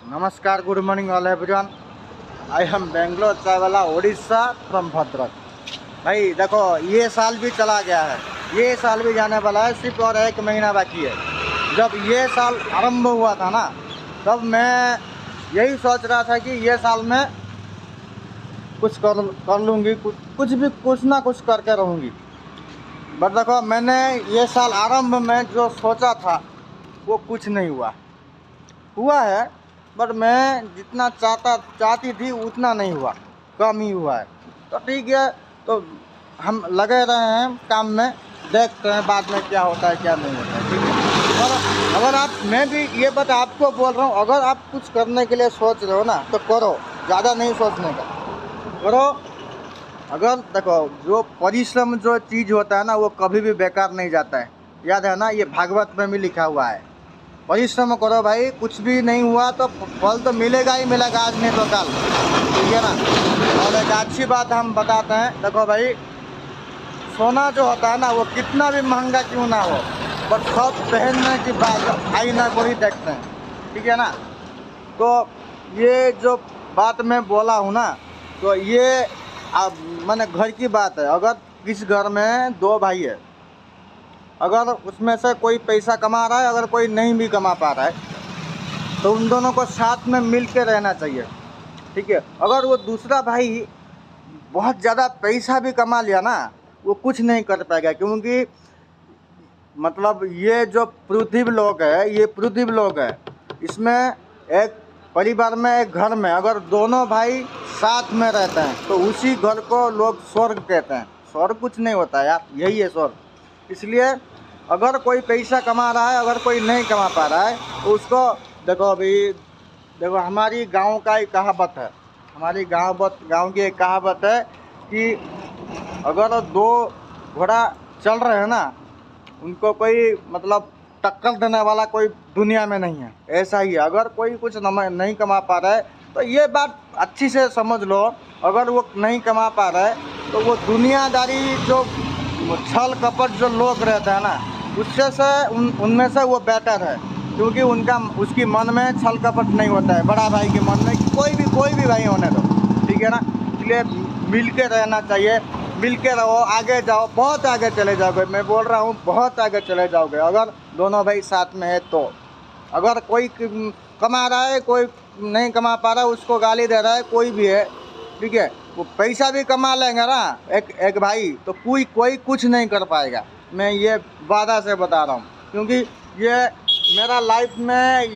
नमस्कार, good morning all everyone. I am Bangalore traveller Orissa from Bhadrak. भाई देखो, ये साल भी चला गया है, ये साल भी जाने वाला है, सिर्फ और 1 महीना बाकी है। जब ये साल आरंभ हुआ था ना, तब मैं यही सोच रहा था कि ये साल में कुछ कर लूँगी, कुछ ना कुछ करके रहूँगी। बट देखो, मैंने ये साल आरंभ में जो सोचा था वो कुछ नहीं हुआ है। बट मैं जितना चाहती थी उतना नहीं हुआ, कम ही हुआ है। तो ठीक है, तो हम लगे रहे हैं काम में, देखते हैं बाद में क्या होता है क्या नहीं होता है। ठीक है, और अगर आप, मैं भी ये बात आपको बोल रहा हूँ, अगर आप कुछ करने के लिए सोच रहे हो ना तो करो, ज़्यादा नहीं सोचने का, करो। अगर देखो, जो परिश्रम जो चीज़ होता है ना, वो कभी भी बेकार नहीं जाता है। याद है ना, ये भागवत में भी लिखा हुआ है। परिश्रम करो भाई, कुछ भी नहीं हुआ तो फल तो मिलेगा ही मिलेगा, आज नहीं तो कल। ठीक है ना। और एक अच्छी बात हम बताते हैं, देखो भाई, सोना जो होता है ना, वो कितना भी महंगा क्यों ना हो, बट सब पहनने की बात आईना को ही देखते हैं। ठीक है ना। तो ये जो बात मैं बोला हूँ ना, तो ये मैंने घर की बात है। अगर किस घर में 2 भाई है, अगर उसमें से कोई पैसा कमा रहा है, अगर कोई नहीं भी कमा पा रहा है, तो उन दोनों को साथ में मिल के रहना चाहिए। ठीक है। अगर वो दूसरा भाई बहुत ज़्यादा पैसा भी कमा लिया ना, वो कुछ नहीं कर पाएगा, क्योंकि मतलब ये जो पृथ्वी लोग है, इसमें एक परिवार में, एक घर में अगर दोनों भाई साथ में रहते हैं तो उसी घर को लोग स्वर्ग कहते हैं। स्वर्ग कुछ नहीं होता है यार, यही है स्वर्ग। इसलिए अगर कोई पैसा कमा रहा है, अगर कोई नहीं कमा पा रहा है, तो उसको देखो अभी, देखो हमारी गांव का एक कहावत है, हमारी गांव की एक कहावत है कि अगर 2 घोड़ा चल रहे हैं ना, उनको कोई मतलब टक्कर देने वाला कोई दुनिया में नहीं है। ऐसा ही है, अगर कोई कुछ नहीं कमा पा रहा है तो ये बात अच्छी से समझ लो, अगर वो नहीं कमा पा रहा है तो वो दुनियादारी जो छल कपट जो लोग रहते हैं ना, उनमें से वो बेटर है, क्योंकि उसकी मन में छल कपट नहीं होता है। बड़ा भाई के मन में कोई भी भाई होने दो। ठीक है ना। इसलिए मिल के रहना चाहिए, मिल के रहो, आगे जाओ, बहुत आगे चले जाओगे। मैं बोल रहा हूँ, बहुत आगे चले जाओगे अगर दोनों भाई साथ में है तो। अगर कोई कमा रहा है, कोई नहीं कमा पा रहा है, उसको गाली दे रहा है, कोई भी है, ठीक है, वो पैसा भी कमा लेंगे ना एक भाई, तो कोई कुछ नहीं कर पाएगा। मैं ये वादा से बता रहा हूँ, क्योंकि ये मेरा लाइफ में